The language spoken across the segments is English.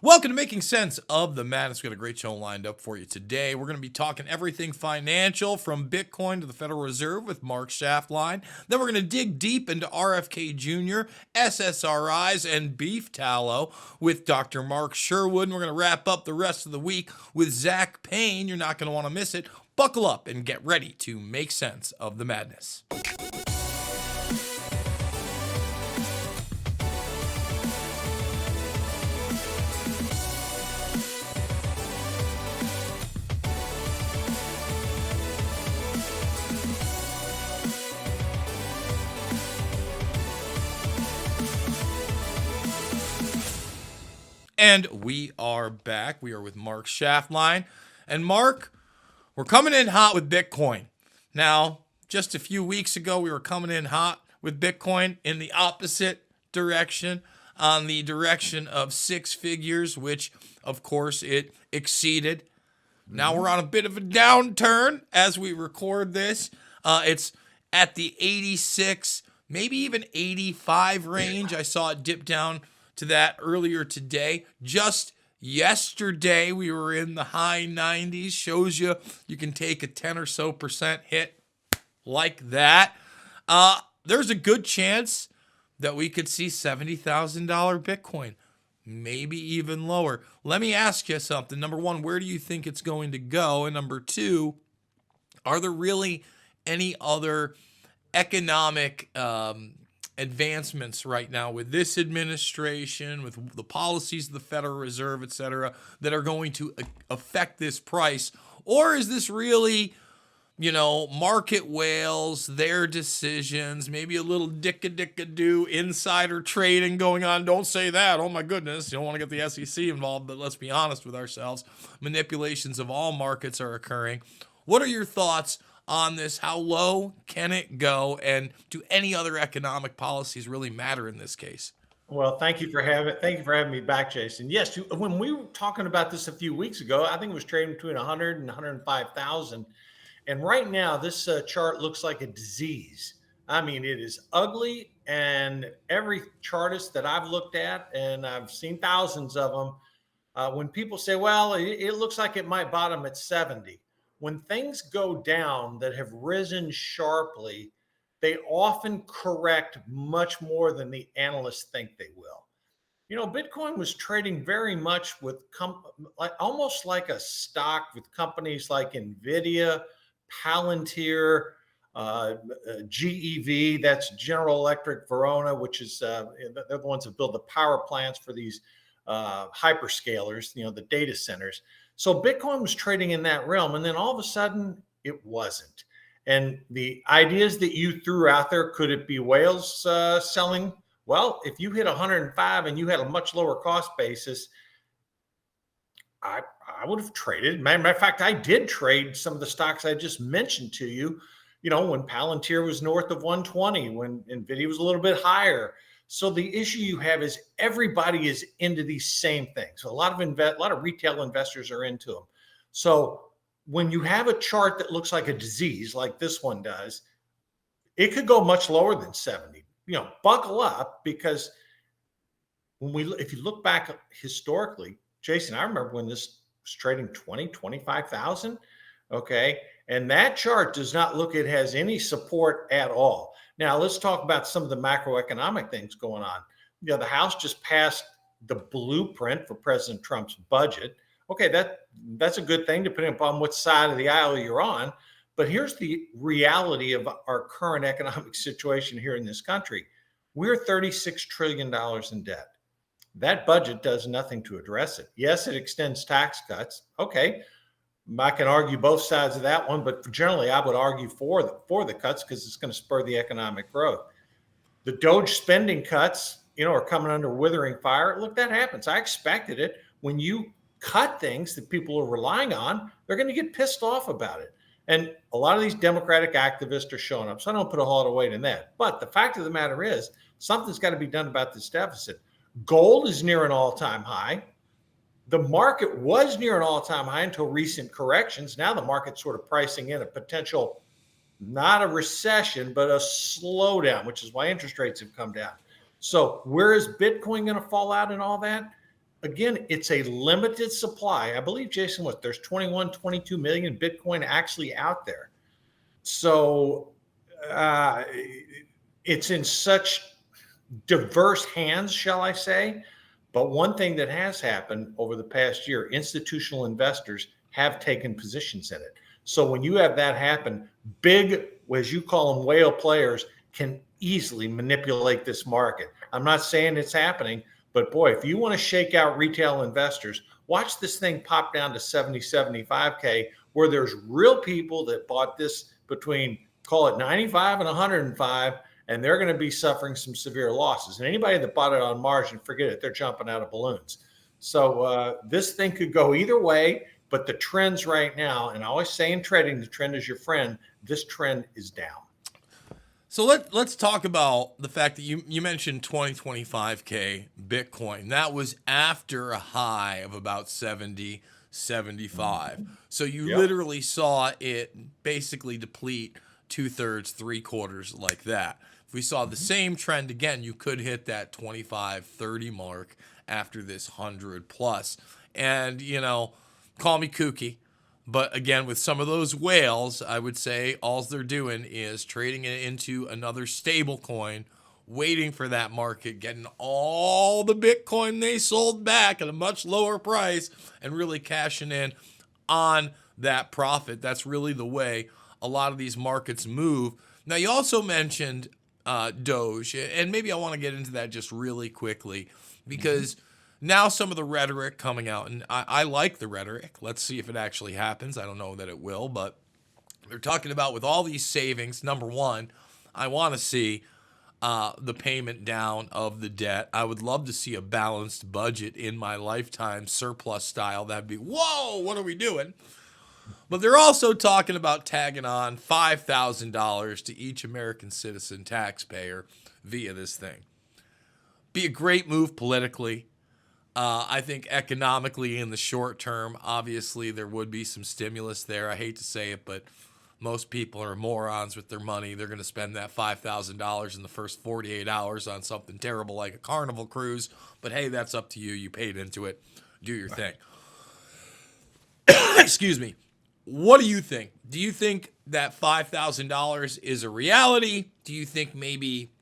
Welcome to Making Sense of the Madness. We've got a great show lined up for you today. We're going to be talking everything financial from Bitcoin to the Federal Reserve with Mark Schaffline. Then we're going to dig deep into RFK Jr., SSRIs, and beef tallow with Dr. Mark Sherwood. And we're going to wrap up the rest of the week with Zach Payne. You're not going to want to miss it. Buckle up and get ready to make sense of the madness. And we are back. We are with Mark Schaffline. And Mark, we're coming in hot with Bitcoin. Now, just a few weeks ago, we were coming in hot with Bitcoin in the opposite direction, on the direction of six figures, which, of course, it exceeded. Now we're on a bit of a downturn as we record this. It's at the 86, maybe even 85 range. I saw it dip down to that earlier today. Just yesterday, we were in the high 90s. Shows you can take a 10 or so % hit like that. There's a good chance that we could see $70,000 Bitcoin, maybe even lower. Let me ask you something. Number one, where do you think it's going to go? And number two, are there really any other economic advancements right now with this administration, with the policies of the Federal Reserve, et cetera, that are going to affect this price? Or is this really, market whales, their decisions, maybe a little dicka-dicka-do insider trading going on? Don't say that. Oh, my goodness. You don't want to get the SEC involved, but let's be honest with ourselves. Manipulations of all markets are occurring. What are your thoughts on this? How low can it go? And do any other economic policies really matter in this case? Well, thank you for having me back, Jason. Yes, when we were talking about this a few weeks ago, I think it was trading between 100 and 105,000. And right now, this chart looks like a disease. I mean, it is ugly. And every chartist that I've looked at, and I've seen thousands of them, when people say, well, it looks like it might bottom at 70. When things go down that have risen sharply, they often correct much more than the analysts think they will. Bitcoin was trading very much with almost like a stock with companies like NVIDIA, Palantir, GEV, that's General Electric Verona, which is they're the ones that build the power plants for these hyperscalers, the data centers. So Bitcoin was trading in that realm, and then all of a sudden it wasn't. And the ideas that you threw out there, could it be whales selling? Well, if you hit 105 and you had a much lower cost basis, I would have traded. Matter of fact, I did trade some of the stocks I just mentioned to you, when Palantir was north of 120, when NVIDIA was a little bit higher. So the issue you have is everybody is into these same things. So a lot of retail investors are into them. So when you have a chart that looks like a disease, like this one does, it could go much lower than 70. Buckle up, because if you look back historically, Jason, I remember when this was trading 20, 25,000. Okay. And that chart does not look, it has any support at all. Now, let's talk about some of the macroeconomic things going on. The House just passed the blueprint for President Trump's budget. Okay, that's a good thing, depending upon what side of the aisle you're on. But here's the reality of our current economic situation here in this country. We're $36 trillion in debt. That budget does nothing to address it. Yes, it extends tax cuts. Okay, I can argue both sides of that one, but generally I would argue for the cuts, because it's going to spur the economic growth. The Doge spending cuts, are coming under withering fire. Look, that happens. I expected it. When you cut things that people are relying on, they're going to get pissed off about it. And a lot of these Democratic activists are showing up. So I don't put a whole lot of weight in that. But the fact of the matter is, something's got to be done about this deficit. Gold is near an all-time high. The market was near an all-time high until recent corrections. Now the market's sort of pricing in a potential, not a recession, but a slowdown, which is why interest rates have come down. So where is Bitcoin going to fall out in all that? again, it's a limited supply. I believe, Jason, there's 21, 22 million Bitcoin actually out there. So uh, it's in such diverse hands, shall I say. But one thing that has happened over the past year, institutional investors have taken positions in it. So when you have that happen, big, as you call them, whale players can easily manipulate this market. I'm not saying it's happening, but boy, if you want to shake out retail investors, watch this thing pop down to 70, 75K, where there's real people that bought this between, call it 95 and 105, and they're going to be suffering some severe losses. And anybody that bought it on margin, forget it, they're jumping out of balloons. So this thing could go either way, but the trends right now, and I always say in trading, the trend is your friend. This trend is down. So let's talk about the fact that you mentioned 25K Bitcoin. That was after a high of about 70, 75. So you literally saw it basically deplete 2/3, 3/4 like that. If we saw the same trend again, you could hit that 25, 30 mark after this 100 plus. And, call me kooky, but again, with some of those whales, I would say all they're doing is trading it into another stable coin, waiting for that market, getting all the Bitcoin they sold back at a much lower price and really cashing in on that profit. That's really the way a lot of these markets move. Now, you also mentioned Doge, and maybe I want to get into that just really quickly because now some of the rhetoric coming out, and I like the rhetoric. Let's see if it actually happens. I don't know that it will, but they're talking about with all these savings, number one, I want to see the payment down of the debt. I would love to see a balanced budget in my lifetime, surplus style. That'd be, whoa, what are we doing? But they're also talking about tagging on $5,000 to each American citizen taxpayer via this thing. Be a great move politically. I think economically in the short term, obviously there would be some stimulus there. I hate to say it, but most people are morons with their money. They're going to spend that $5,000 in the first 48 hours on something terrible like a Carnival cruise. But hey, that's up to you. You paid into it. Do your thing. Excuse me. What do you think? Do you think that $5,000 is a reality? Do you think maybe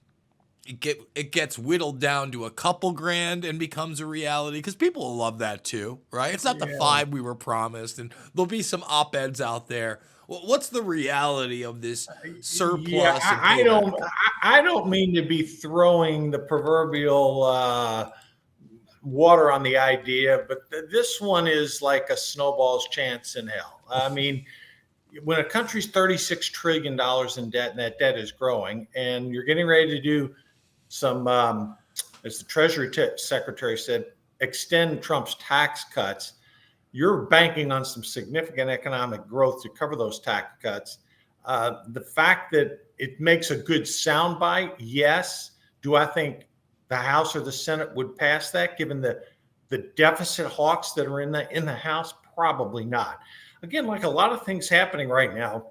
it gets whittled down to a couple grand and becomes a reality? Because people will love that too, right? It's not the 5 we were promised, and there'll be some op-eds out there. What's the reality of this surplus? Yeah, I don't mean to be throwing the proverbial water on the idea, but this one is like a snowball's chance in hell. I mean, when a country's $36 trillion in debt and that debt is growing, and you're getting ready to do some, as the Treasury Secretary said, extend Trump's tax cuts, you're banking on some significant economic growth to cover those tax cuts. The fact that it makes a good soundbite, yes. Do I think the House or the Senate would pass that, given the deficit hawks that are in the House? Probably not. Again, like a lot of things happening right now,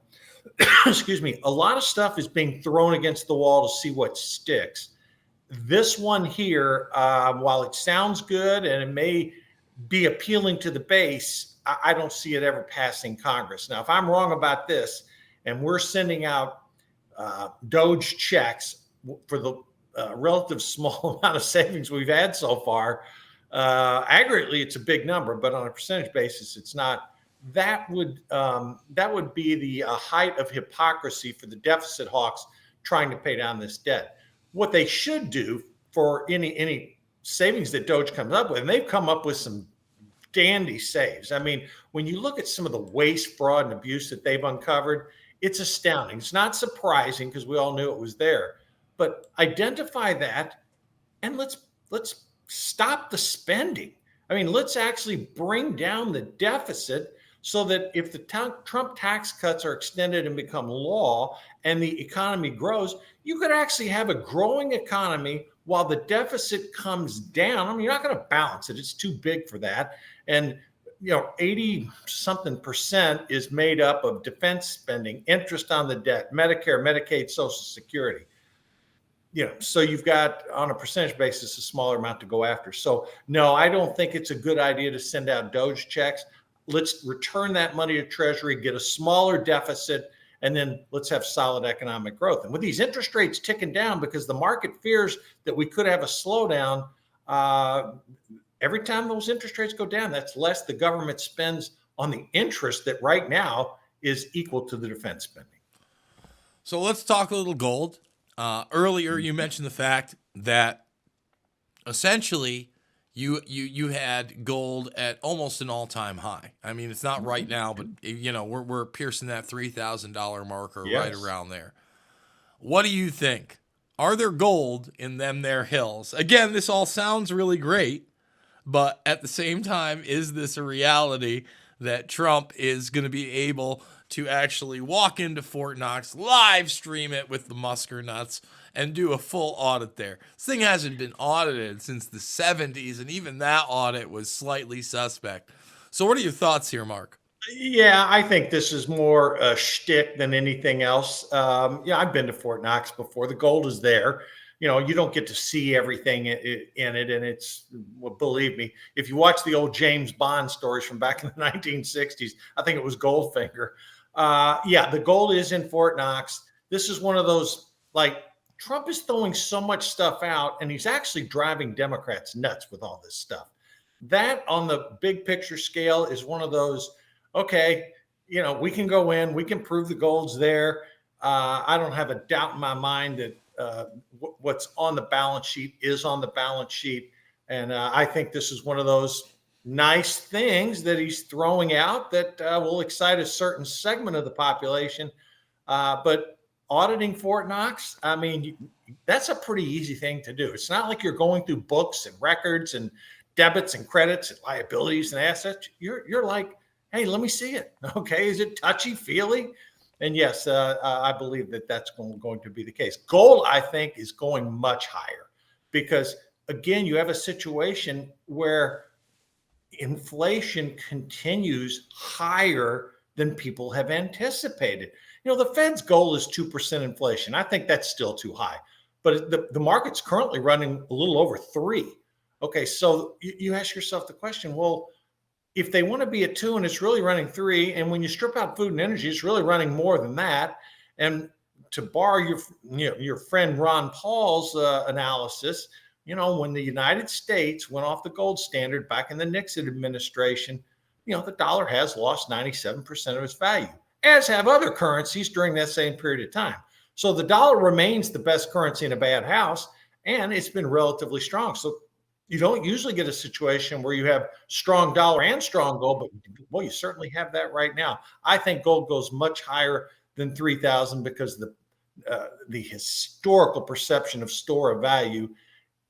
excuse me, a lot of stuff is being thrown against the wall to see what sticks. This one here, while it sounds good and it may be appealing to the base, I don't see it ever passing Congress. Now, if I'm wrong about this, and we're sending out Doge checks for the relative small amount of savings we've had so far, aggregately it's a big number, but on a percentage basis, it's not. That would be the height of hypocrisy for the deficit hawks trying to pay down this debt. What they should do for any savings that Doge comes up with, and they've come up with some dandy saves. I mean, when you look at some of the waste, fraud, and abuse that they've uncovered, it's astounding. It's not surprising because we all knew it was there. But identify that, and let's stop the spending. I mean, let's actually bring down the deficit so that if the Trump tax cuts are extended and become law and the economy grows, you could actually have a growing economy while the deficit comes down. I mean, you're not going to balance it. It's too big for that. And 80-something% is made up of defense spending, interest on the debt, Medicare, Medicaid, Social Security. so you've got on a percentage basis a smaller amount to go after. So no, I don't think it's a good idea to send out Doge checks. Let's return that money to Treasury, get a smaller deficit, and then let's have solid economic growth. And with these interest rates ticking down, because the market fears that we could have a slowdown, every time those interest rates go down, that's less the government spends on the interest that right now is equal to the defense spending. So let's talk a little gold. Earlier, you mentioned the fact that essentially you had gold at almost an all-time high. I mean, it's not right now, but we're piercing that $3,000 marker right around there. What do you think? Are there gold in them there hills? Again, this all sounds really great, but at the same time, is this a reality that Trump is going to be able to actually walk into Fort Knox, live stream it with the Musker nuts, and do a full audit there? This thing hasn't been audited since the 70s, and even that audit was slightly suspect. So what are your thoughts here, Mark? Yeah, I think this is more a shtick than anything else. I've been to Fort Knox before. The gold is there. You don't get to see everything in it. And it's, well, believe me, if you watch the old James Bond stories from back in the 1960s, I think it was Goldfinger. The gold is in Fort Knox. This is one of those, like, Trump is throwing so much stuff out, and he's actually driving Democrats nuts with all this stuff. That, on the big picture scale, is one of those, okay, we can go in, we can prove the gold's there. I don't have a doubt in my mind that what's on the balance sheet is on the balance sheet. And I think this is one of those nice things that he's throwing out that will excite a certain segment of the population. But auditing Fort Knox, I mean, that's a pretty easy thing to do. It's not like you're going through books and records and debits and credits and liabilities and assets. You're like, hey, let me see it. Okay, is it touchy-feely? And yes, I believe that that's going to be the case. Gold, I think, is going much higher because, again, you have a situation where inflation continues higher than people have anticipated. The Fed's goal is 2% inflation. I think that's still too high, but the market's currently running a little over 3%. Okay, so you ask yourself the question, well, if they want to be at 2% and it's really running 3%, and when you strip out food and energy, it's really running more than that. And to borrow your friend Ron Paul's analysis, when the United States went off the gold standard back in the Nixon administration, the dollar has lost 97% of its value, as have other currencies during that same period of time. So the dollar remains the best currency in a bad house, and it's been relatively strong. So you don't usually get a situation where you have strong dollar and strong gold, but well, you certainly have that right now. I think gold goes much higher than 3,000 because the historical perception of store of value.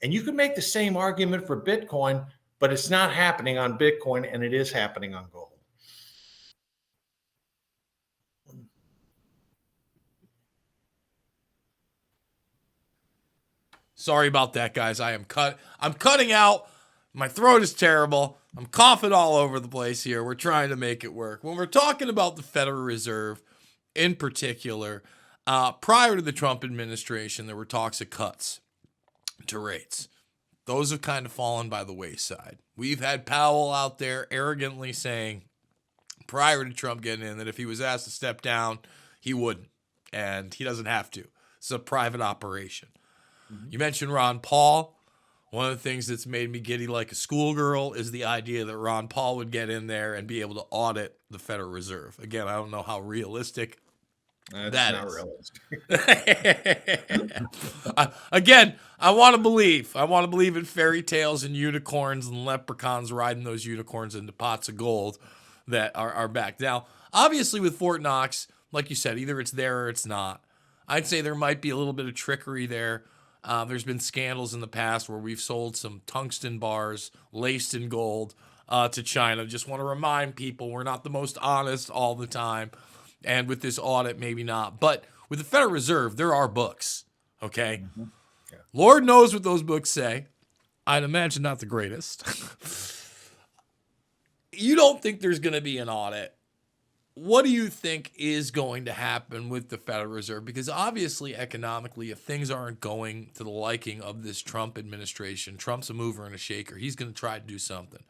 And you can make the same argument for Bitcoin, but it's not happening on Bitcoin, and it is happening on gold. Sorry about that, guys. I'm cutting out. My throat is terrible. I'm coughing all over the place here. We're trying to make it work. When we're talking about the Federal Reserve in particular, prior to the Trump administration, there were talks of cuts to rates. Those have kind of fallen by the wayside. We've had Powell out there arrogantly saying, prior to Trump getting in, that if he was asked to step down, he wouldn't. And he doesn't have to. It's a private operation. Mm-hmm. You mentioned Ron Paul. One of the things that's made me giddy like a schoolgirl is the idea that Ron Paul would get in there and be able to audit the Federal Reserve. Again, I don't know how realistic that is. Again, I want to believe. I want to believe in fairy tales and unicorns and leprechauns riding those unicorns into pots of gold that are back. Now, obviously with Fort Knox, like you said, either it's there or it's not. I'd say there might be a little bit of trickery there. There's been scandals in the past where we've sold some tungsten bars laced in gold to China. Just want to remind people we're not the most honest all the time. And with this audit, maybe not. But with the Federal Reserve, there are books, okay? Mm-hmm. Yeah. Lord knows what those books say. I'd imagine not the greatest. You don't think there's going to be an audit what do you think is going to happen with the Federal Reserve? Because obviously, economically, if things aren't going to the liking of this Trump administration, Trump's a mover and a shaker. He's going to try to do something.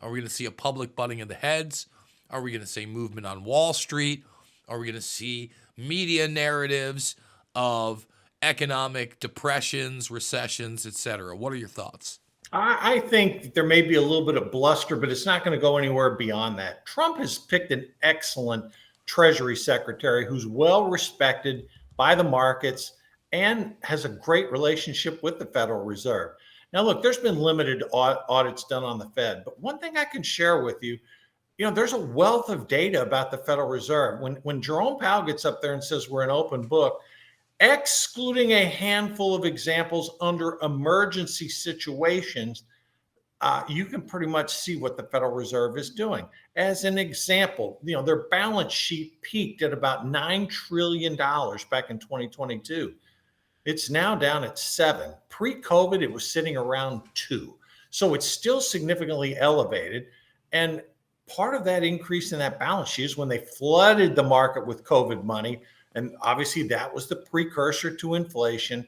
Are we going to see a public butting of the heads? Are we going to see movement on Wall Street? Are we going to see media narratives of economic depressions, recessions, etc.? What are your thoughts? I think there may be a little bit of bluster, but it's not going to go anywhere beyond that. Trump has picked an excellent Treasury Secretary who's well respected by the markets and has a great relationship with the Federal Reserve. Now, look, there's been limited audits done on the Fed, but one thing I can share with you, there's a wealth of data about the Federal Reserve. When Jerome Powell gets up there and says we're an open book, excluding a handful of examples under emergency situations, you can pretty much see what the Federal Reserve is doing. As an example, their balance sheet peaked at about $9 trillion back in 2022. It's now down at 7. Pre-COVID, it was sitting around 2. So it's still significantly elevated. And part of that increase in that balance sheet is when they flooded the market with COVID money. And obviously that was the precursor to inflation,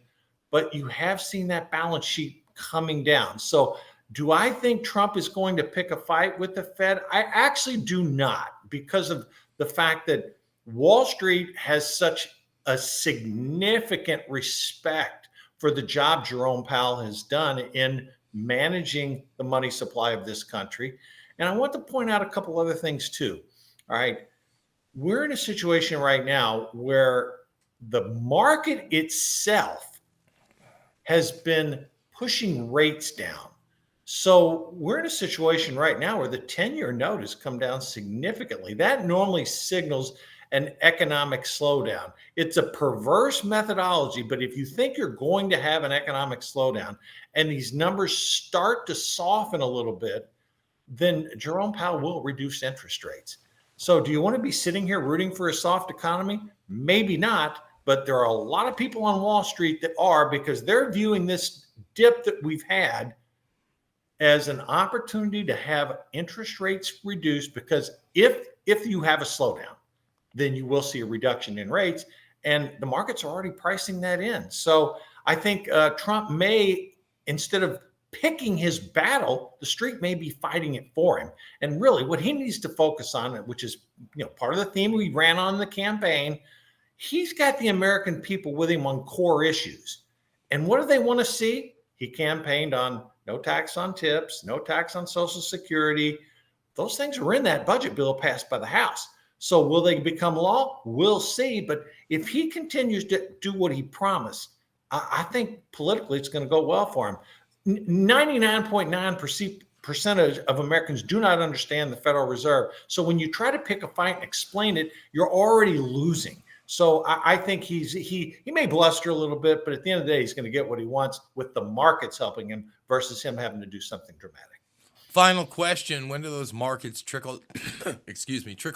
but you have seen that balance sheet coming down. So do I think Trump is going to pick a fight with the Fed? I actually do not, because of the fact that Wall Street has such a significant respect for the job Jerome Powell has done in managing the money supply of this country. And I want to point out a couple other things too. All right. We're in a situation right now where the market itself has been pushing rates down. So we're in a situation right now where the 10-year note has come down significantly. That normally signals an economic slowdown. It's a perverse methodology, but if you think you're going to have an economic slowdown and these numbers start to soften a little bit, then Jerome Powell will reduce interest rates. So do you want to be sitting here rooting for a soft economy? Maybe not, but there are a lot of people on Wall Street that are, because they're viewing this dip that we've had as an opportunity to have interest rates reduced, because if you have a slowdown, then you will see a reduction in rates, and the markets are already pricing that in. So I think Trump may, instead of picking his battle, the street may be fighting it for him. And really what he needs to focus on, which is part of the theme we ran on the campaign, he's got the American people with him on core issues. And what do they want to see? He campaigned on no tax on tips, no tax on Social Security. Those things are in that budget bill passed by the House. So will they become law? We'll see. But if he continues to do what he promised, I think politically it's going to go well for him. 99.9% of Americans do not understand the Federal Reserve. So when you try to pick a fight and explain it, you're already losing. So I think he may bluster a little bit, but at the end of the day, he's going to get what he wants with the markets helping him versus him having to do something dramatic. Final question: when do those markets trickle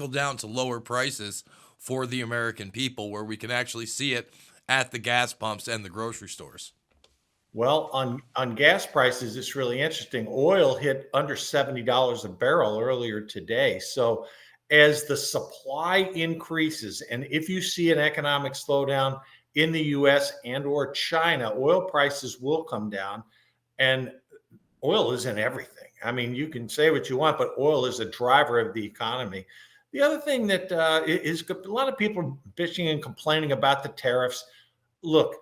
down to lower prices for the American people, where we can actually see it at the gas pumps and the grocery stores? Well, on gas prices, it's really interesting. Oil hit under $70 a barrel earlier today. So as the supply increases, and if you see an economic slowdown in the US and or China, oil prices will come down. And oil is in everything. I mean, you can say what you want, but oil is a driver of the economy. The other thing that is a lot of people bitching and complaining about the tariffs. Look,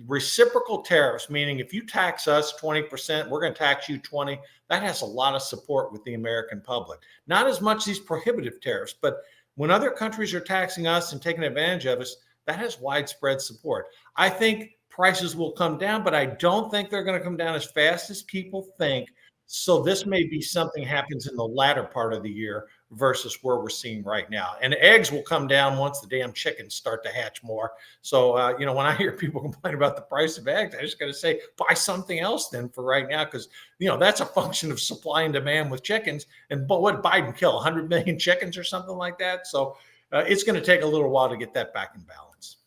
reciprocal tariffs, meaning if you tax us 20%, we're going to tax you 20. That has a lot of support with the American public. Not as much these prohibitive tariffs, but when other countries are taxing us and taking advantage of us, that has widespread support. I think prices will come down, but I don't think they're going to come down as fast as people think. So this may be something happens in the latter part of the year versus where we're seeing right now. And eggs will come down once the damn chickens start to hatch more. So, when I hear people complain about the price of eggs, I just got to say, buy something else then for right now, because, that's a function of supply and demand with chickens. And what Biden kill 100 million chickens or something like that. So it's going to take a little while to get that back in balance.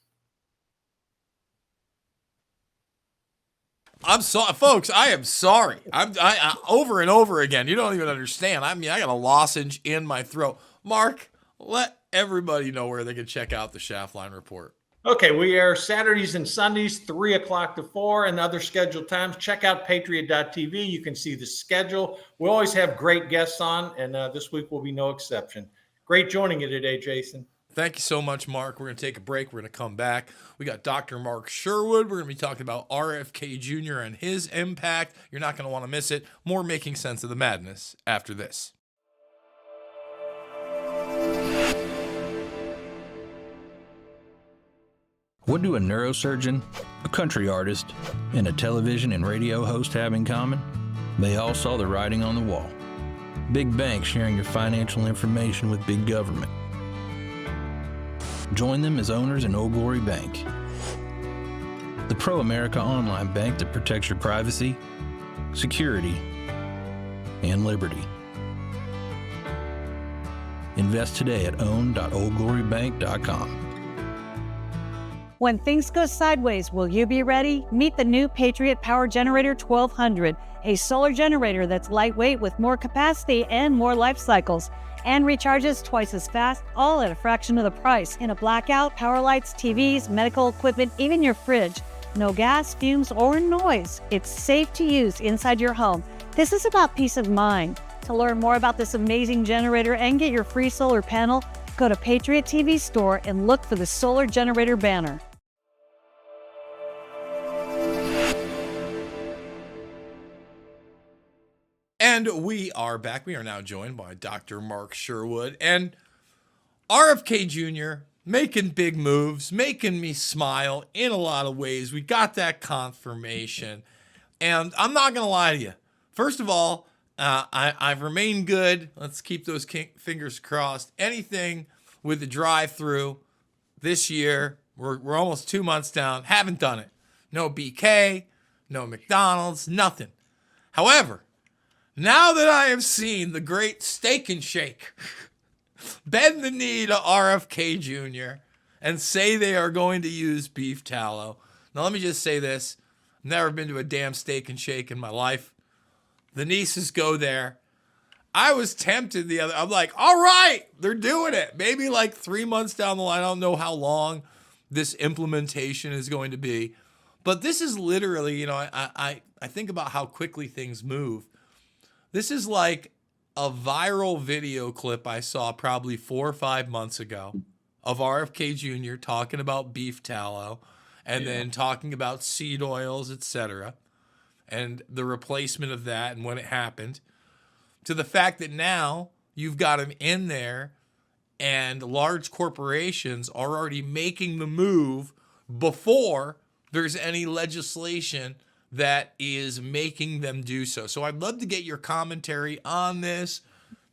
I'm sorry, folks. I am sorry. I over and over again. You don't even understand. I mean, I got a lozenge in my throat. Mark, everybody know where they can check out the Shaftline Report. Okay, we air Saturdays and Sundays, 3 o'clock to 4, and other scheduled times. Check out patriot.tv. You can see the schedule. We always have great guests on, and this week will be no exception. Great joining you today, Jason. Thank you so much, Mark. We're going to take a break. We're going to come back. We got Dr. Mark Sherwood. We're going to be talking about RFK Jr. and his impact. You're not going to want to miss it. More Making Sense of the Madness after this. What do a neurosurgeon, a country artist, and a television and radio host have in common? They all saw the writing on the wall. Big banks sharing your financial information with big government. Join them as owners in Old Glory Bank, the pro-America online bank that protects your privacy, security, and liberty. Invest today at own.oldglorybank.com. When things go sideways, will you be ready? Meet the new Patriot Power Generator 1200, a solar generator that's lightweight with more capacity and more life cycles, and recharges twice as fast, all at a fraction of the price. In a blackout, power lights, TVs, medical equipment, even your fridge. No gas, fumes, or noise. It's safe to use inside your home. This is about peace of mind. To learn more about this amazing generator and get your free solar panel, go to Patriot TV Store and look for the solar generator banner. And we are back. We are now joined by Dr. Mark Sherwood and RFK Jr. making big moves, making me smile in a lot of ways. We got that confirmation. And I'm not going to lie to you. First of all, I've remained good. Let's keep those fingers crossed. Anything with the drive-through this year, we're almost 2 months down. Haven't done it. No BK, no McDonald's, nothing. However, now that I have seen the great Steak and Shake bend the knee to RFK Jr. and say they are going to use beef tallow. Now, let me just say this. Never been to a damn Steak and Shake in my life. The nieces go there. I was tempted I'm like, all right, they're doing it. Maybe like 3 months down the line. I don't know how long this implementation is going to be. But this is literally, I think about how quickly things move. This is like a viral video clip I saw probably 4 or 5 months ago of RFK Jr. talking about beef tallow and then talking about seed oils, etc., and the replacement of that and when it happened, to the fact that now you've got him in there and large corporations are already making the move before there's any legislation that is making them do so. So I'd love to get your commentary on this.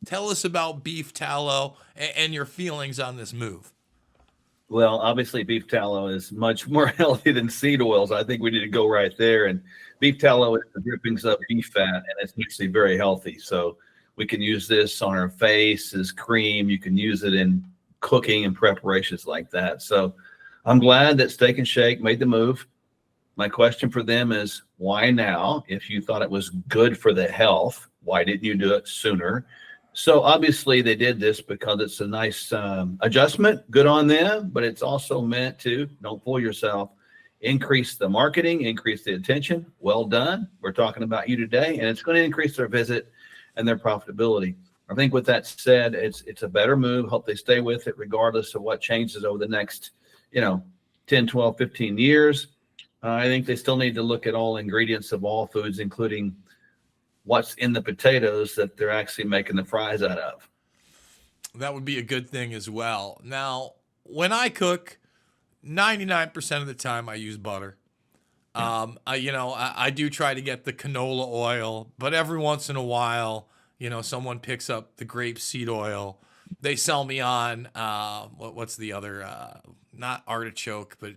Tell us about beef tallow and your feelings on this move. Well, obviously beef tallow is much more healthy than seed oils. I think we need to go right there. And beef tallow is the drippings of beef fat, and it's actually very healthy. So we can use this on our face as cream. You can use it in cooking and preparations like that. So I'm glad that Steak and Shake made the move. My question for them is, why now? If you thought it was good for the health, why didn't you do it sooner? So obviously they did this because it's a nice adjustment. Good on them, but it's also meant to, don't fool yourself, increase the marketing, increase the attention. Well done. We're talking about you today, and it's going to increase their visit and their profitability. I think with that said, it's a better move. Hope they stay with it regardless of what changes over the next, 10, 12, 15 years. I think they still need to look at all ingredients of all foods, including what's in the potatoes that they're actually making the fries out of. That would be a good thing as well. Now, when I cook, 99% of the time I use butter. I do try to get the canola oil, but every once in a while, someone picks up the grapeseed oil. They sell me on what's the other not artichoke, but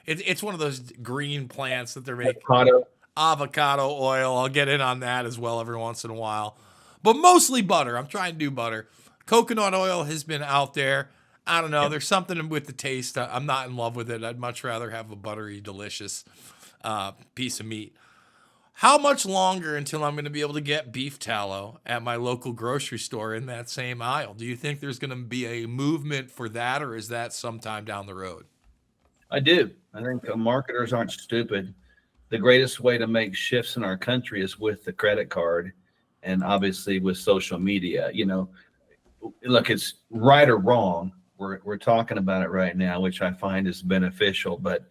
it's one of those green plants that they're making. Avocado oil. I'll get in on that as well every once in a while. But mostly butter. I'm trying to do butter. Coconut oil has been out there. I don't know. Yeah. There's something with the taste. I'm not in love with it. I'd much rather have a buttery, delicious piece of meat. How much longer until I'm going to be able to get beef tallow at my local grocery store in that same aisle? Do you think there's going to be a movement for that, or is that sometime down the road? I do. I think marketers aren't stupid. The greatest way to make shifts in our country is with the credit card and obviously with social media. Look, it's right or wrong. We're talking about it right now, which I find is beneficial, but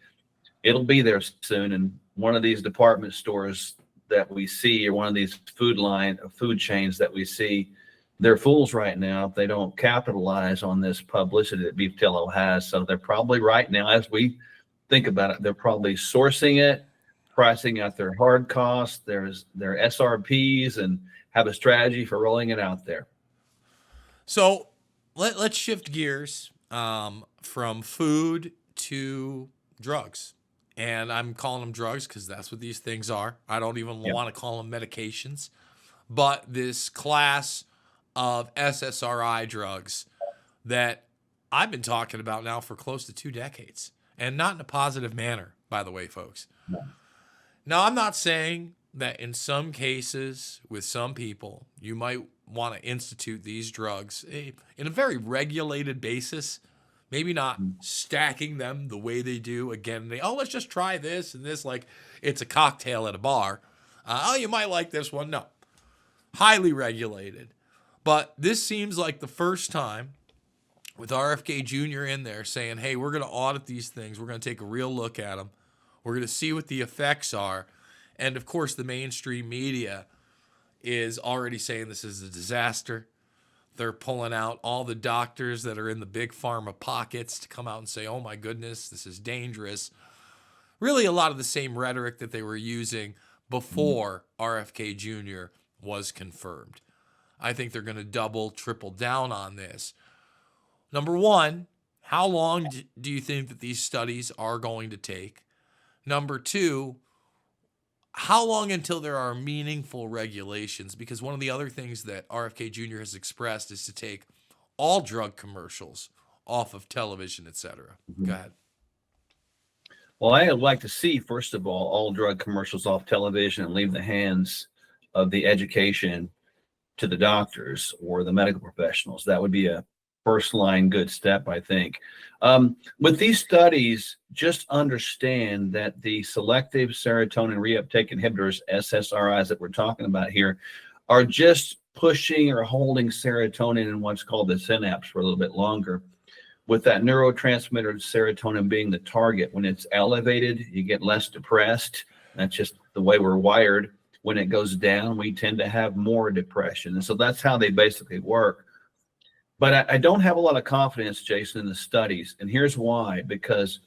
it'll be there soon. And one of these department stores that we see, or one of these food chains that we see, they're fools right now if they don't capitalize on this publicity that beef tallow has. So they're probably right now, as we think about it, they're probably sourcing it, pricing out their hard costs, their SRPs, and have a strategy for rolling it out there. So let's shift gears from food to drugs. And I'm calling them drugs because that's what these things are. I don't even want to call them medications. But this class of SSRI drugs that I've been talking about now for close to 2 decades. And not in a positive manner, by the way, folks. No. Now, I'm not saying that in some cases with some people, you might want to institute these drugs in a very regulated basis. Maybe not stacking them the way they do. Again, let's just try this and this like it's a cocktail at a bar. You might like this one. No. Highly regulated. But this seems like the first time with RFK Jr. in there saying, hey, we're going to audit these things. We're going to take a real look at them. We're going to see what the effects are. And, of course, the mainstream media is already saying this is a disaster. They're pulling out all the doctors that are in the big pharma pockets to come out and say, oh, my goodness, this is dangerous. Really a lot of the same rhetoric that they were using before RFK Jr. was confirmed. I think they're going to double, triple down on this. Number one, how long do you think that these studies are going to take? Number two, how long until there are meaningful regulations? Because one of the other things that RFK Jr. has expressed is to take all drug commercials off of television, et cetera. Mm-hmm. Go ahead. Well, I would like to see, first of all drug commercials off television and leave the hands of the education to the doctors or the medical professionals. That would be a first line good step, I think. With these studies, just understand that the selective serotonin reuptake inhibitors, SSRIs, that we're talking about here, are just pushing or holding serotonin in what's called the synapse for a little bit longer. With that neurotransmitter serotonin being the target, when it's elevated, you get less depressed. That's just the way we're wired. When it goes down, we tend to have more depression. And so that's how they basically work. But I don't have a lot of confidence, Jason, in the studies. And here's why. Because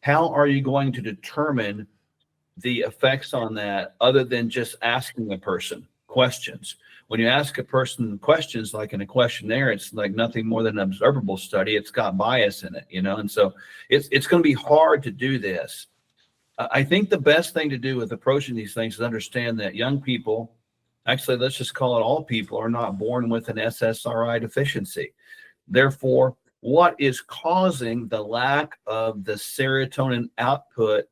how are you going to determine the effects on that other than just asking a person questions? When you ask a person questions, like in a questionnaire, it's like nothing more than an observable study. It's got bias in it, And so it's going to be hard to do this. I think the best thing to do with approaching these things is understand that young people, actually, let's just call it all people, are not born with an SSRI deficiency. Therefore, what is causing the lack of the serotonin output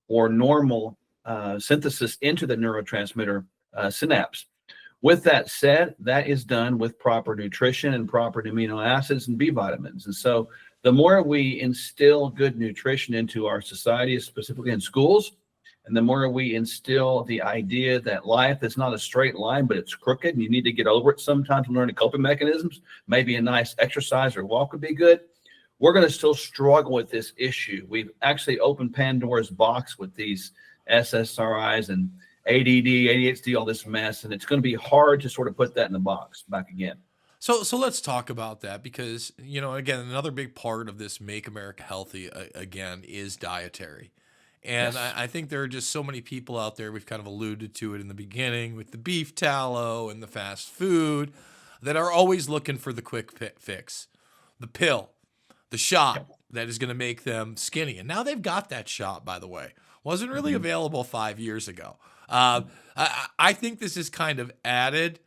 or normal synthesis into the neurotransmitter synapse? With that said, that is done with proper nutrition and proper amino acids and B vitamins. And so the more we instill good nutrition into our society, specifically in schools, and the more we instill the idea that life is not a straight line, but it's crooked, and you need to get over it sometimes and learn the coping mechanisms, maybe a nice exercise or walk would be good, we're going to still struggle with this issue. We've actually opened Pandora's box with these SSRIs and ADD, ADHD, all this mess, and it's going to be hard to sort of put that in the box back again. So let's talk about that because, again, another big part of this Make America Healthy, again, is dietary. And yes. I think there are just so many people out there, we've kind of alluded to it in the beginning with the beef tallow and the fast food, that are always looking for the quick fix, the pill, the shot that is going to make them skinny. And now they've got that shot, by the way. Wasn't really available 5 years ago. I think this is kind of added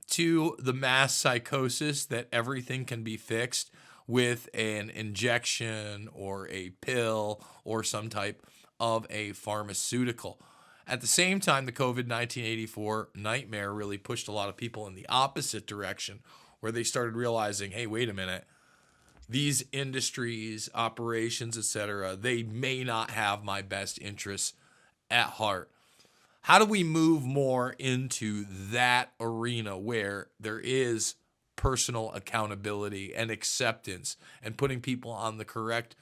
to the mass psychosis that everything can be fixed with an injection or a pill or some type of a pharmaceutical. At the same time, the COVID 1984 nightmare really pushed a lot of people in the opposite direction, where they started realizing, hey, wait a minute, these industries, operations, etc., they may not have my best interests at heart. How do we move more into that arena where there is personal accountability and acceptance and putting people on the correct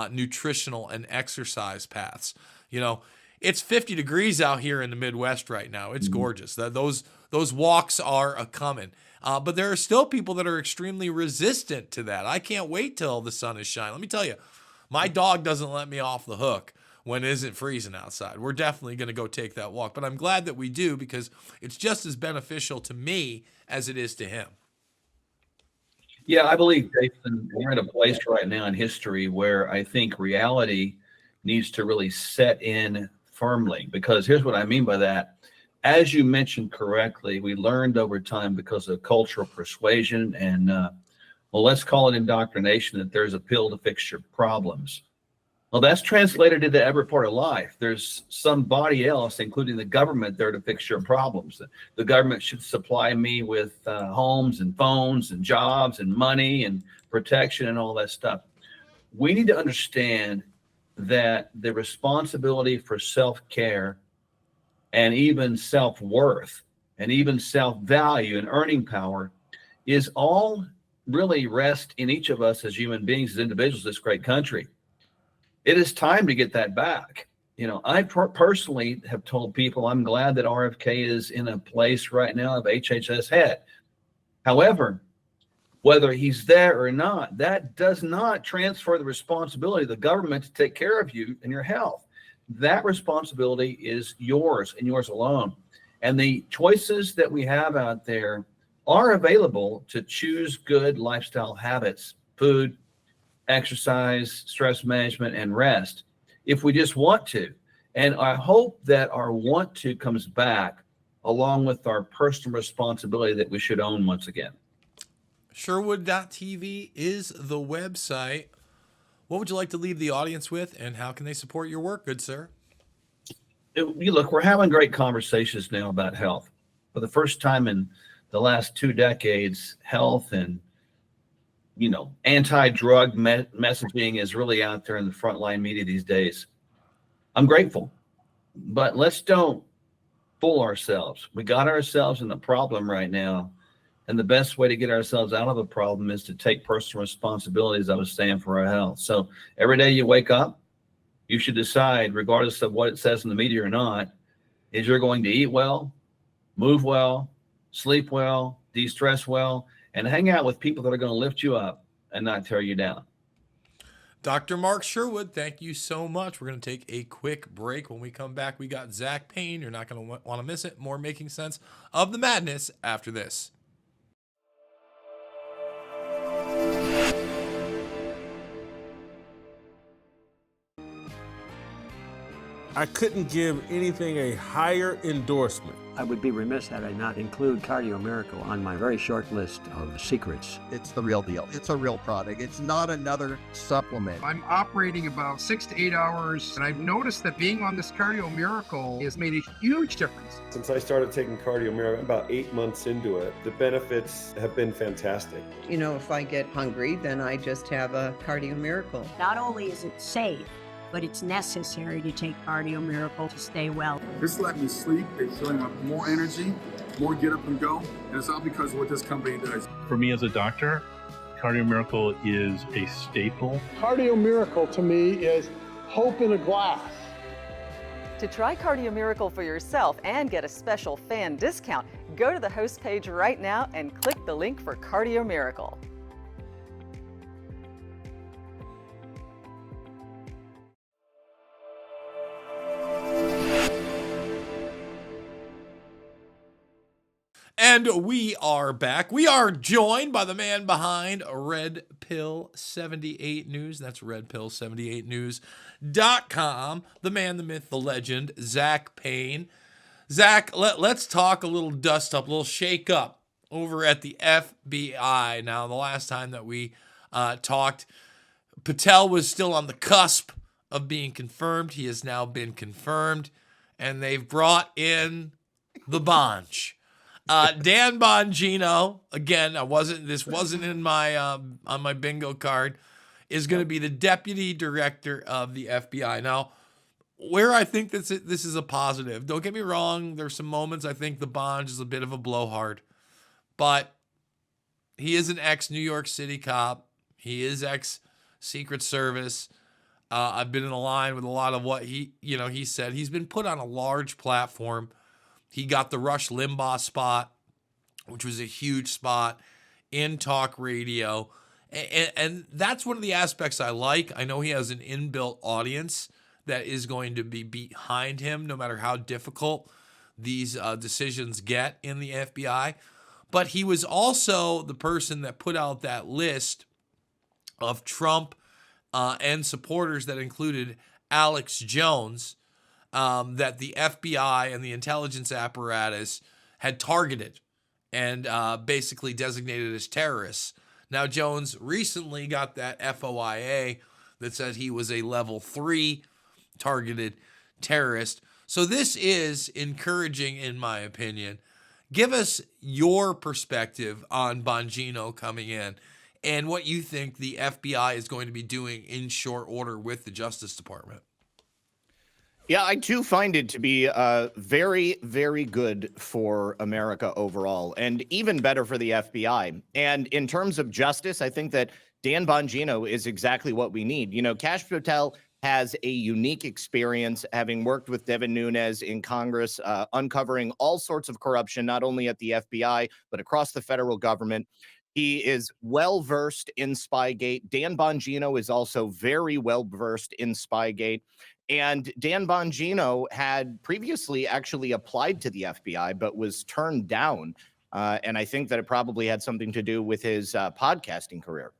nutritional and exercise paths? You know, it's 50 degrees out here in the Midwest right now. It's gorgeous. Those walks are a coming. But there are still people that are extremely resistant to that. I can't wait till the sun is shining. Let me tell you, my dog doesn't let me off the hook when it isn't freezing outside. We're definitely going to go take that walk. But I'm glad that we do, because it's just as beneficial to me as it is to him. Yeah, I believe, Jason, we're in a place right now in history where I think reality needs to really set in firmly, because here's what I mean by that. As you mentioned correctly, we learned over time, because of cultural persuasion and, well, let's call it indoctrination, that there's a pill to fix your problems. Well, that's translated into every part of life. There's somebody else, including the government, there to fix your problems. The government should supply me with homes and phones and jobs and money and protection and all that stuff. We need to understand that the responsibility for self-care and even self-worth and even self-value and earning power is all really rest in each of us as human beings, as individuals, this great country. It is time to get that back. You know, I personally have told people I'm glad that RFK is in a place right now of HHS head. However, whether he's there or not, that does not transfer the responsibility of the government to take care of you and your health. That responsibility is yours and yours alone. And the choices that we have out there are available to choose good lifestyle habits, food, exercise, stress management, and rest, if we just want to. And I hope that our want to comes back along with our personal responsibility that we should own once again. Sherwood.tv is the website. What would you like to leave the audience with, and how can they support your work, good sir? You look, we're having great conversations now about health. For the first time in the last 2 decades, health and anti-drug messaging is really out there in the frontline media these days. I'm grateful, but let's don't fool ourselves. We got ourselves in a problem right now, and the best way to get ourselves out of a problem is to take personal responsibility, as I was saying, for our health. So every day you wake up, you should decide, regardless of what it says in the media or not, is you're going to eat well, move well, sleep well, de-stress well, and hang out with people that are going to lift you up and not tear you down. Dr. Mark Sherwood, thank you so much. We're going to take a quick break. When we come back, we got Zach Payne. You're not going to want to miss it. More Making Sense of the Madness after this. I couldn't give anything a higher endorsement. I would be remiss had I not include Cardio Miracle on my very short list of secrets. It's the real deal. It's a real product. It's not another supplement. I'm operating about 6 to 8 hours, and I've noticed that being on this Cardio Miracle has made a huge difference. Since I started taking Cardio Miracle, I'm about 8 months into it, the benefits have been fantastic. You know, if I get hungry, then I just have a Cardio Miracle. Not only is it safe, but it's necessary to take Cardio Miracle to stay well. This let me sleep. It's filling up more energy, more get up and go. And it's all because of what this company does. For me as a doctor, Cardio Miracle is a staple. Cardio Miracle to me is hope in a glass. To try Cardio Miracle for yourself and get a special fan discount, go to the host page right now and click the link for Cardio Miracle. And we are back. We are joined by the man behind Red Pill 78 News. That's redpill78news.com. The man, the myth, the legend, Zach Payne. Zach, let's talk a little dust up, a little shake up over at the FBI. Now, the last time that we talked, Patel was still on the cusp of being confirmed. He has now been confirmed. and they've brought in the Bonge. Dan Bongino, again, this wasn't in my on my bingo card, is going to be the deputy director of the FBI. Now, where I think this is a positive, don't get me wrong, there's some moments I think the Bonge is a bit of a blowhard, but he is an ex-New York City cop. He is ex-Secret Service. I've been in a line with a lot of what he said. He's been put on a large platform. He got the Rush Limbaugh spot, which was a huge spot in talk radio. And that's one of the aspects I like. I know he has an inbuilt audience that is going to be behind him no matter how difficult these decisions get in the FBI. But he was also the person that put out that list of Trump and supporters that included Alex Jones, that the FBI and the intelligence apparatus had targeted and basically designated as terrorists. Now, Jones recently got that FOIA that said he was a level 3 targeted terrorist. So this is encouraging, in my opinion. Give us your perspective on Bongino coming in and what you think the FBI is going to be doing in short order with the Justice Department. Yeah, I too find it to be very, very good for America overall, and even better for the FBI. And in terms of justice, I think that Dan Bongino is exactly what we need. You know, Kash Patel has a unique experience, having worked with Devin Nunes in Congress, uncovering all sorts of corruption, not only at the FBI, but across the federal government. He is well-versed in Spygate. Dan Bongino is also very well-versed in Spygate. And Dan Bongino had previously actually applied to the FBI, but was turned down. And I think that it probably had something to do with his podcasting career.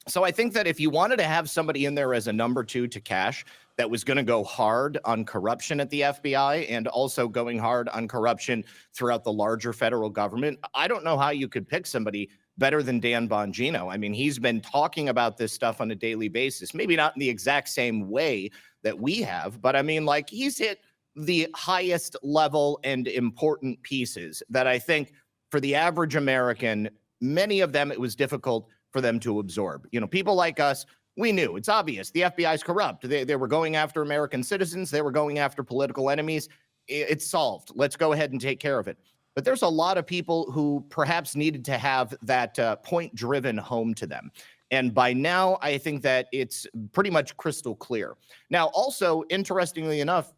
So I think that if you wanted to have somebody in there as a number 2 to Kash that was going to go hard on corruption at the FBI and also going hard on corruption throughout the larger federal government, I don't know how you could pick somebody better than Dan Bongino. I mean, he's been talking about this stuff on a daily basis, maybe not in the exact same way that we have, but I mean, like, he's hit the highest level and important pieces that I think for the average American, many of them, it was difficult for them to absorb. You know, people like us, we knew, it's obvious, the FBI is corrupt. They were going after American citizens. They were going after political enemies. It's solved. Let's go ahead and take care of it. But there's a lot of people who perhaps needed to have that point driven home to them. And by now, I think that it's pretty much crystal clear. Now, also, interestingly enough,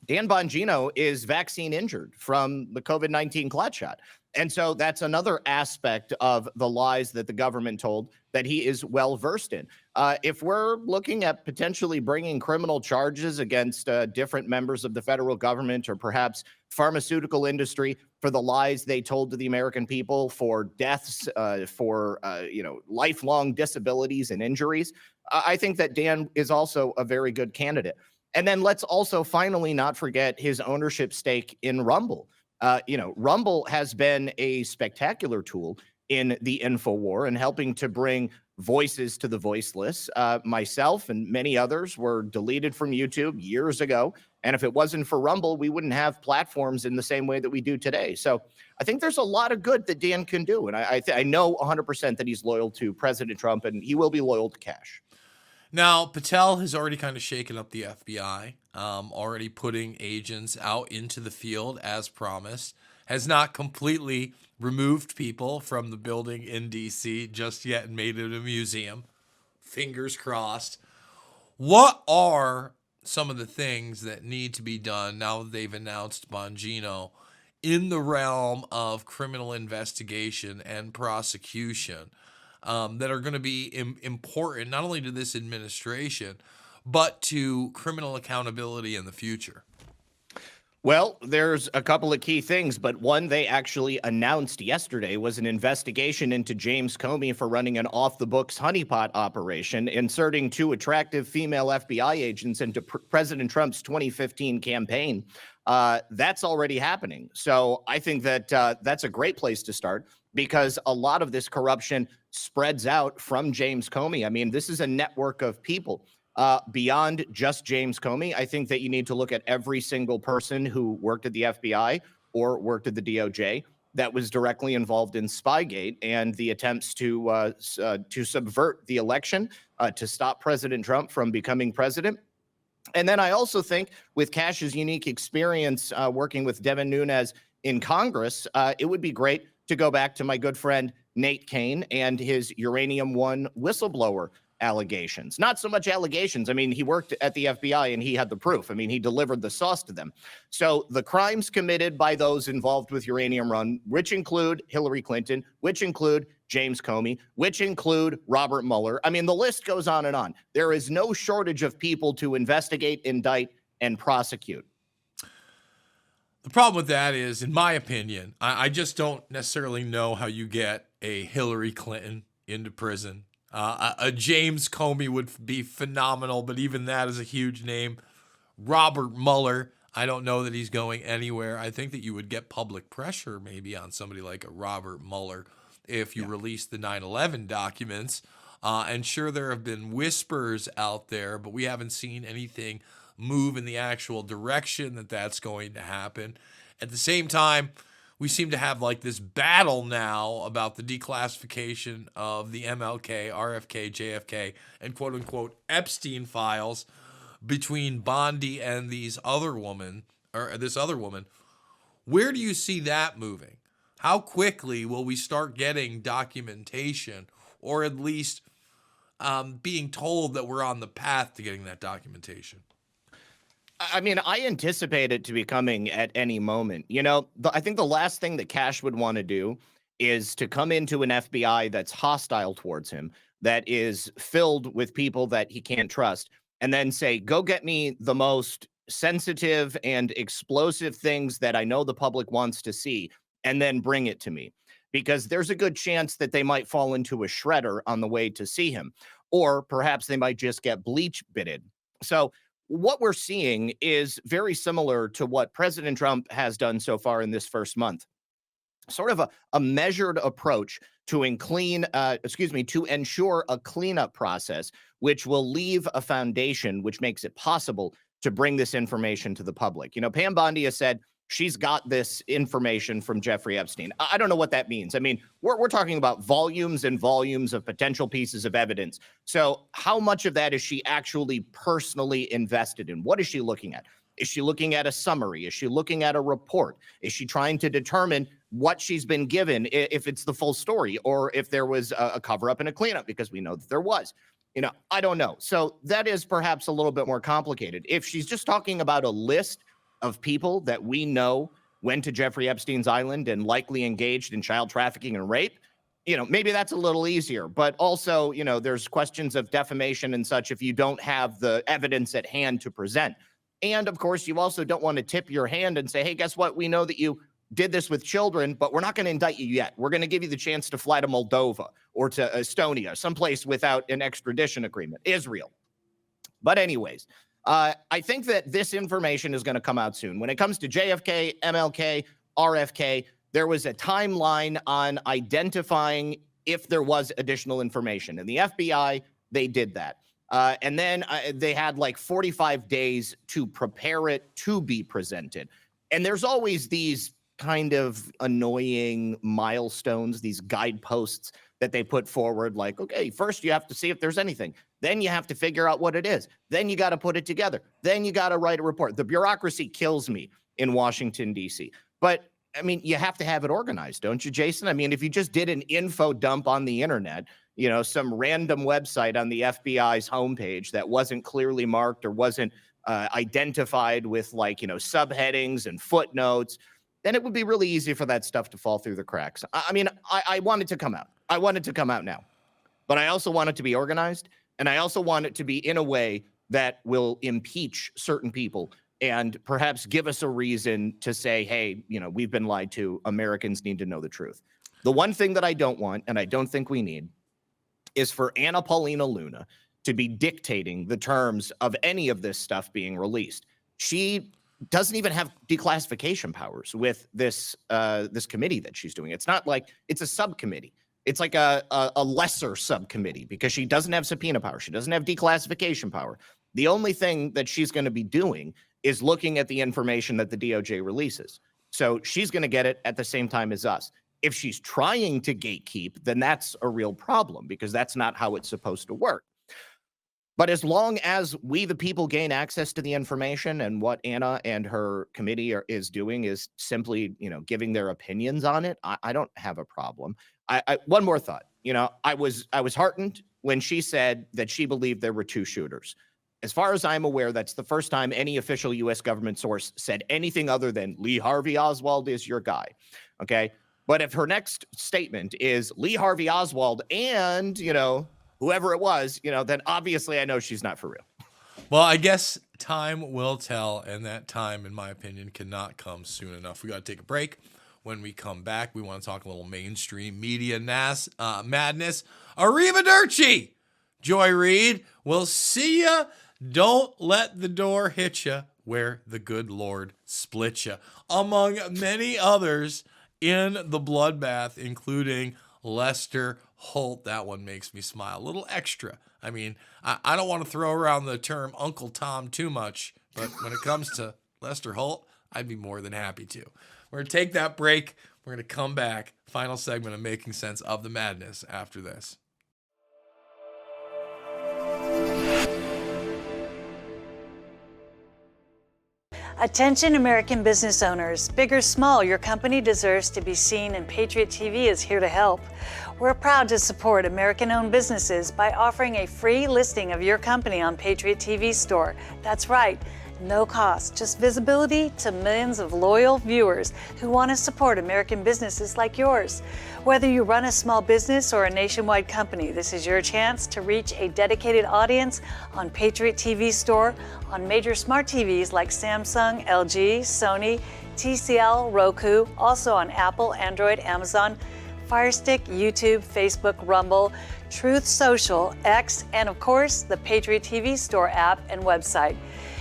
Dan Bongino is vaccine injured from the COVID-19 clot shot. And so that's another aspect of the lies that the government told that he is well versed in. If we're looking at potentially bringing criminal charges against different members of the federal government or perhaps pharmaceutical industry for the lies they told to the American people, for deaths, for lifelong disabilities and injuries, I think that Dan is also a very good candidate. And then let's also finally not forget his ownership stake in Rumble. Rumble has been a spectacular tool in the info war and helping to bring voices to the voiceless. Myself and many others were deleted from YouTube years ago. And if it wasn't for Rumble, we wouldn't have platforms in the same way that we do today. So I think there's a lot of good that Dan can do. And I know 100% that he's loyal to President Trump, and he will be loyal to Kash. Now, Patel has already kind of shaken up the FBI, already putting agents out into the field as promised, has not completely removed people from the building in D.C. just yet and made it a museum. Fingers crossed. What are some of the things that need to be done now that they've announced Bongino in the realm of criminal investigation and prosecution? That are going to be important not only to this administration, but to criminal accountability in the future? Well, there's a couple of key things, but one they actually announced yesterday was an investigation into James Comey for running an off-the-books honeypot operation, inserting 2 attractive female FBI agents into President Trump's 2015 campaign. That's already happening. So I think that that's a great place to start, because a lot of this corruption spreads out from James Comey. I mean, this is a network of people. beyond just James Comey. I think that you need to look at every single person who worked at the FBI or worked at the DOJ that was directly involved in Spygate and the attempts to subvert the election, to stop President Trump from becoming president. And then I also think with Cash's unique experience working with Devin Nunes in Congress, it would be great to go back to my good friend Nate Kane and his Uranium One whistleblower allegations. Not so much allegations. I mean, he worked at the FBI and he had the proof. I mean, he delivered the sauce to them. So the crimes committed by those involved with Uranium One, which include Hillary Clinton, which include James Comey, which include Robert Mueller. I mean, the list goes on and on. There is no shortage of people to investigate, indict, and prosecute. The problem with that is, in my opinion, I just don't necessarily know how you get a Hillary Clinton into prison. A James Comey would be phenomenal, but even that is a huge name. Robert Mueller, I don't know that he's going anywhere. I think that you would get public pressure maybe on somebody like a Robert Mueller if you release the 9/11 documents. And sure, there have been whispers out there, but we haven't seen anything move in the actual direction that that's going to happen. At the same time, we seem to have like this battle now about the declassification of the MLK, RFK, JFK, and quote unquote Epstein files between Bondi and this other woman. Where do you see that moving? How quickly will we start getting documentation, or at least being told that we're on the path to getting that documentation? I mean, I anticipate it to be coming at any moment. You know, I think the last thing that Cash would want to do is to come into an FBI that's hostile towards him, that is filled with people that he can't trust, and then say, go get me the most sensitive and explosive things that I know the public wants to see, and then bring it to me. Because there's a good chance that they might fall into a shredder on the way to see him, or perhaps they might just get bleach bitted. So what we're seeing is very similar to what President Trump has done so far in this first month. Sort of a measured approach to to ensure a cleanup process, which will leave a foundation which makes it possible to bring this information to the public. You know, Pam Bondi has said she's got this information from Jeffrey Epstein. I don't know what that means. I mean, we're talking about volumes and volumes of potential pieces of evidence. So how much of that is she actually personally invested in? What is she looking at? Is she looking at a summary? Is she looking at a report? Is she trying to determine what she's been given, if it's the full story, or if there was a cover up and a cleanup, because we know that there was? You know, I don't know. So that is perhaps a little bit more complicated. If she's just talking about a list of people that we know went to Jeffrey Epstein's island and likely engaged in child trafficking and rape, you know, maybe that's a little easier. But also, you know, there's questions of defamation and such if you don't have the evidence at hand to present. And of course, you also don't want to tip your hand and say, hey, guess what? We know that you did this with children, but we're not going to indict you yet. We're going to give you the chance to fly to Moldova or to Estonia, someplace without an extradition agreement, Israel. But anyways, I think that this information is going to come out soon. When it comes to JFK, MLK, RFK, there was a timeline on identifying if there was additional information. And the FBI, they did that. And then they had like 45 days to prepare it to be presented. And there's always these kind of annoying milestones, these guideposts that they put forward, like, okay, first you have to see if there's anything. Then you have to figure out what it is. Then you got to put it together. Then you got to write a report. The bureaucracy kills me in Washington, D.C. But, I mean, you have to have it organized, don't you, Jason? I mean, if you just did an info dump on the internet, you know, some random website on the FBI's homepage that wasn't clearly marked or wasn't identified with, like, you know, subheadings and footnotes, then it would be really easy for that stuff to fall through the cracks. I mean, I want it to come out. I want it to come out now. But I also want it to be organized. And I also want it to be in a way that will impeach certain people and perhaps give us a reason to say, hey, you know, we've been lied to. Americans need to know the truth. The one thing that I don't want, and I don't think we need, is for Anna Paulina Luna to be dictating the terms of any of this stuff being released. She doesn't even have declassification powers with this this committee that she's doing. It's not like it's a subcommittee. It's like a lesser subcommittee because she doesn't have subpoena power. She doesn't have declassification power. The only thing that she's going to be doing is looking at the information that the DOJ releases. So she's going to get it at the same time as us. If she's trying to gatekeep, then that's a real problem because that's not how it's supposed to work. But as long as we, the people, gain access to the information, and what Anna and her committee is doing is simply, giving their opinions on it, I don't have a problem. One more thought. I was heartened when she said that she believed there were 2 shooters. As far as I'm aware, that's the first time any official U.S. government source said anything other than Lee Harvey Oswald is your guy. Okay. But if her next statement is Lee Harvey Oswald and, whoever it was, then obviously I know she's not for real. Well, I guess time will tell, and that time, in my opinion, cannot come soon enough. We got to take a break. When we come back, we want to talk a little mainstream media madness. Arrivederci, Joy Reid. We'll see ya. Don't let the door hit ya where the good Lord split ya. Among many others in the bloodbath, including Lester Holt. That one makes me smile. A little extra. I mean, I don't want to throw around the term Uncle Tom too much, but when it comes to Lester Holt, I'd be more than happy to. We're going to take that break. We're going to come back. Final segment of Making Sense of the Madness after this. Attention American business owners. Big or small, your company deserves to be seen, and Patriot TV is here to help. We're proud to support American-owned businesses by offering a free listing of your company on Patriot TV Store. That's right, no cost, just visibility to millions of loyal viewers who want to support American businesses like yours. Whether you run a small business or a nationwide company, this is your chance to reach a dedicated audience on Patriot TV Store on major smart TVs like Samsung, LG, Sony, TCL, Roku, also on Apple, Android, Amazon, Fire Stick, YouTube, Facebook, Rumble, Truth Social, X, and of course, the Patriot TV Store app and website.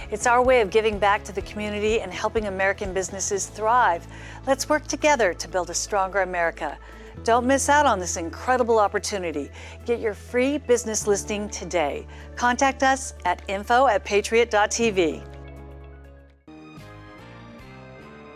It's our way of giving back to the community and helping American businesses thrive. Let's work together to build a stronger America. Don't miss out on this incredible opportunity. Get your free business listing today. Contact us at info@patriot.tv.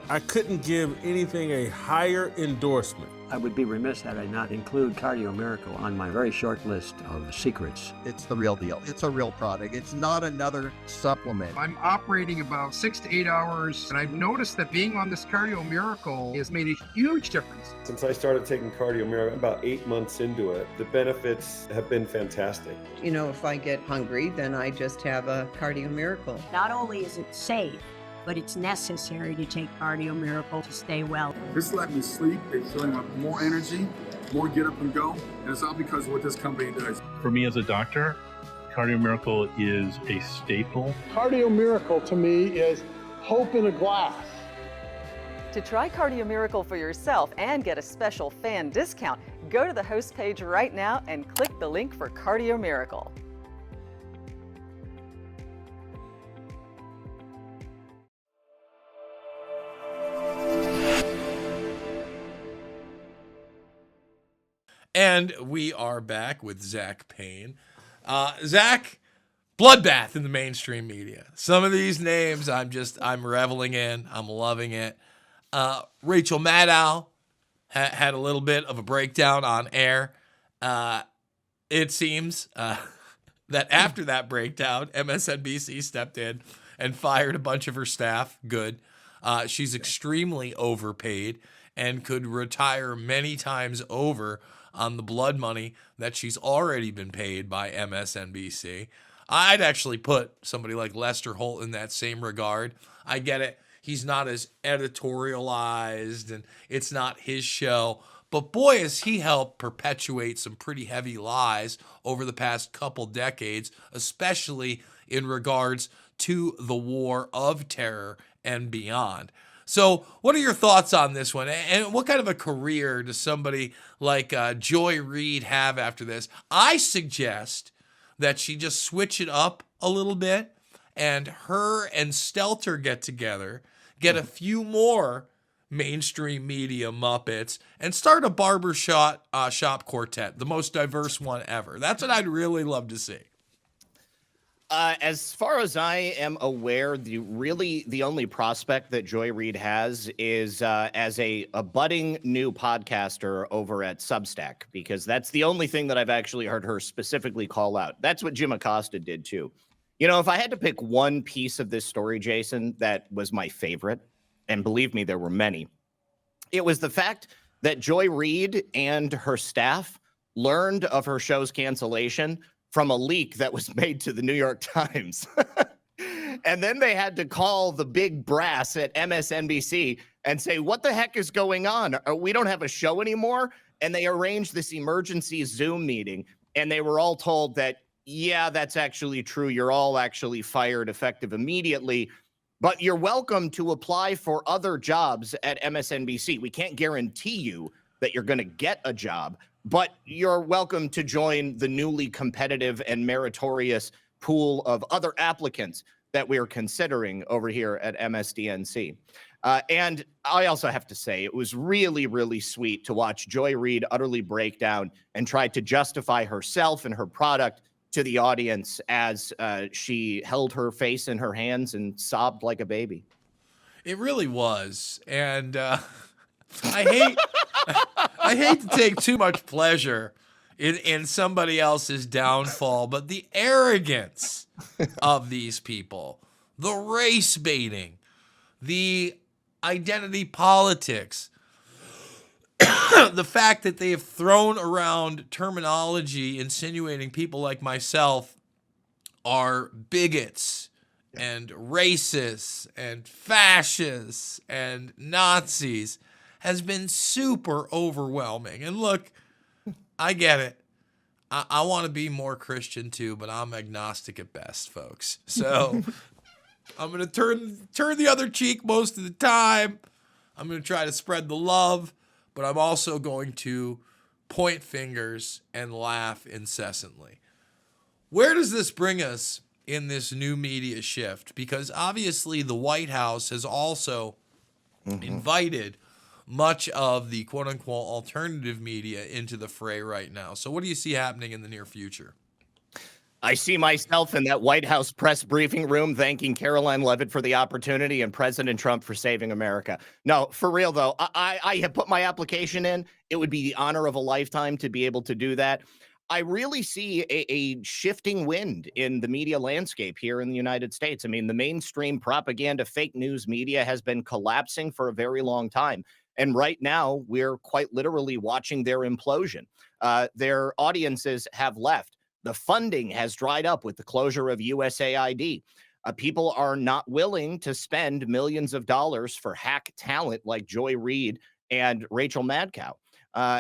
I couldn't give anything a higher endorsement. I would be remiss had I not include Cardio Miracle on my very short list of secrets. It's the real deal. It's a real product. It's not another supplement. I'm operating about 6 to 8 hours, and I've noticed that being on this Cardio Miracle has made a huge difference. Since I started taking Cardio Miracle, about 8 months into it, the benefits have been fantastic. If I get hungry, then I just have a Cardio Miracle. Not only is it safe, but it's necessary to take Cardio Miracle to stay well. This let me sleep. It's feeling like more energy, more get up and go. And it's all because of what this company does. For me as a doctor, Cardio Miracle is a staple. Cardio Miracle to me is hope in a glass. To try Cardio Miracle for yourself and get a special fan discount, go to the host page right now and click the link for Cardio Miracle. And we are back with Zach Payne. Zach, bloodbath in the mainstream media. Some of these names I'm reveling in. I'm loving it. Rachel Maddow had a little bit of a breakdown on air. It seems that after that breakdown, MSNBC stepped in and fired a bunch of her staff. Good. She's extremely overpaid and could retire many times over on the blood money that she's already been paid by MSNBC. I'd actually put somebody like Lester Holt in that same regard. I get it. He's not as editorialized and it's not his show. But boy, has he helped perpetuate some pretty heavy lies over the past couple decades, especially in regards to the war of terror and beyond. So what are your thoughts on this one? And what kind of a career does somebody like Joy Reid have after this? I suggest that she just switch it up a little bit and her and Stelter get together, get a few more mainstream media Muppets and start a barbershop shop quartet, the most diverse one ever. That's what I'd really love to see. As far as I am aware, the only prospect that Joy Reid has is as a budding new podcaster over at Substack, because that's the only thing that I've actually heard her specifically call out. That's what Jim Acosta did too. You know, if I had to pick one piece of this story, Jason, that was my favorite, and believe me, there were many, it was the fact that Joy Reid and her staff learned of her show's cancellation from a leak that was made to the New York Times. And then they had to call the big brass at MSNBC and say, what the heck is going on? We don't have a show anymore. And they arranged this emergency Zoom meeting. And they were all told that, yeah, that's actually true. You're all actually fired effective immediately. But you're welcome to apply for other jobs at MSNBC. We can't guarantee you that you're going to get a job, but you're welcome to join the newly competitive and meritorious pool of other applicants that we're considering over here at MSDNC. And I also have to say, it was really, really sweet to watch Joy Reid utterly break down and try to justify herself and her product to the audience as she held her face in her hands and sobbed like a baby. It really was. And I hate to take too much pleasure in somebody else's downfall, but the arrogance of these people, the race baiting, the identity politics, the fact that they have thrown around terminology insinuating people like myself are bigots and racists and fascists and Nazis has been super overwhelming. And look, I get it. I want to be more Christian too, but I'm agnostic at best, folks. So I'm going to turn the other cheek most of the time. I'm going to try to spread the love, but I'm also going to point fingers and laugh incessantly. Where does this bring us in this new media shift? Because obviously the White House has also invited much of the quote-unquote alternative media into the fray right now. So what do you see happening in the near future? I see myself in that White House press briefing room thanking Caroline Leavitt for the opportunity and President Trump for saving America. No, for real, though, I have put my application in. It would be the honor of a lifetime to be able to do that. I really see a shifting wind in the media landscape here in the United States. I mean, the mainstream propaganda, fake news media has been collapsing for a very long time. And right now, we're quite literally watching their implosion. Their audiences have left. The funding has dried up with the closure of USAID. People are not willing to spend millions of dollars for hack talent like Joy Reid and Rachel Maddow.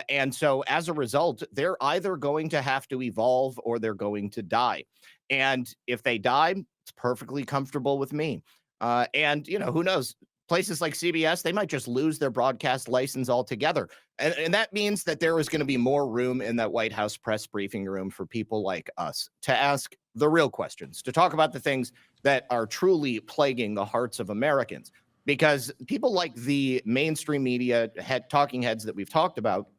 And so as a result, they're either going to have to evolve or they're going to die. And if they die, it's perfectly comfortable with me. And, you know, who knows? Places like CBS, they might just lose their broadcast license altogether. And that means that there is going to be more room in that White House press briefing room for people like us to ask the real questions, to talk about the things that are truly plaguing the hearts of Americans. Because people like the mainstream media talking heads that we've talked about,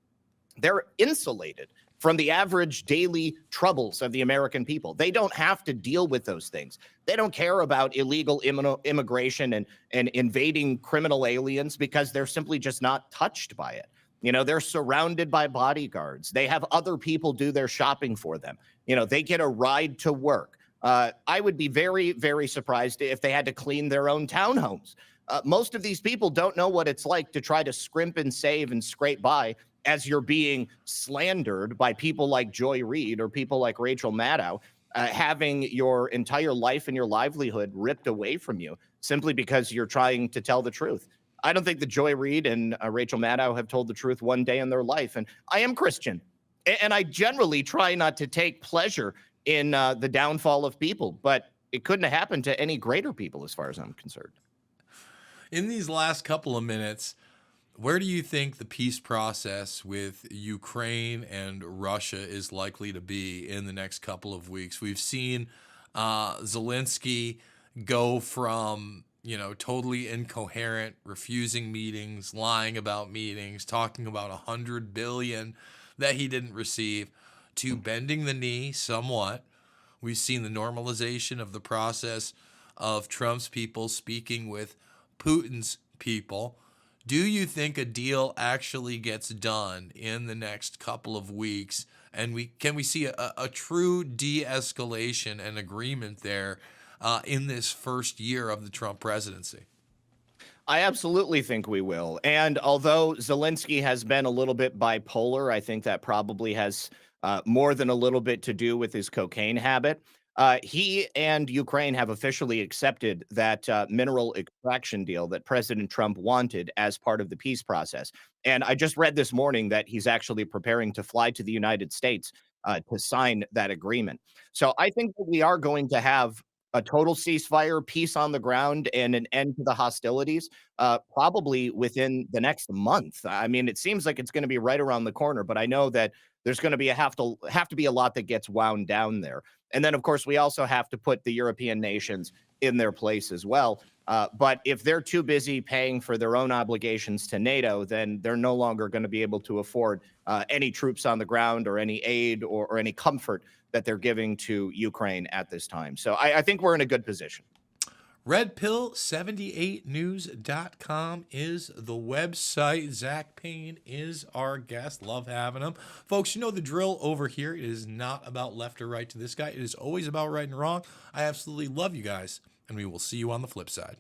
they're insulated from the average daily troubles of the American people. They don't have to deal with those things. They don't care about illegal immigration and invading criminal aliens because they're simply just not touched by it. You know, they're surrounded by bodyguards. They have other people do their shopping for them. You know, they get a ride to work. I would be very, very surprised if they had to clean their own townhomes. Most of these people don't know what it's like to try to scrimp and save and scrape by as you're being slandered by people like Joy Reid or people like Rachel Maddow, having your entire life and your livelihood ripped away from you simply because you're trying to tell the truth. I don't think that Joy Reid and Rachel Maddow have told the truth one day in their life. And I am Christian, and I generally try not to take pleasure in the downfall of people, but it couldn't have happened to any greater people as far as I'm concerned. In these last couple of minutes, where do you think the peace process with Ukraine and Russia is likely to be in the next couple of weeks? We've seen Zelensky go from, totally incoherent, refusing meetings, lying about meetings, talking about $100 billion that he didn't receive, to bending the knee somewhat. We've seen the normalization of the process of Trump's people speaking with Putin's people. Do you think a deal actually gets done in the next couple of weeks? And can we see a true de-escalation and agreement there in this first year of the Trump presidency? I absolutely think we will. And although Zelensky has been a little bit bipolar, I think that probably has more than a little bit to do with his cocaine habit. He and Ukraine have officially accepted that mineral extraction deal that President Trump wanted as part of the peace process. And I just read this morning that he's actually preparing to fly to the United States to sign that agreement. So I think that we are going to have a total ceasefire, peace on the ground, and an end to the hostilities probably within the next month. I mean, it seems like it's going to be right around the corner, but I know that there's going to have to be a lot that gets wound down there. And then, of course, we also have to put the European nations in their place as well. But if they're too busy paying for their own obligations to NATO, then they're no longer going to be able to afford any troops on the ground or any aid or any comfort that they're giving to Ukraine at this time. So I think we're in a good position. RedPill78news.com is the website. Zach Payne is our guest. Love having him. Folks, you know the drill over here. It is not about left or right to this guy. It is always about right and wrong. I absolutely love you guys, and we will see you on the flip side.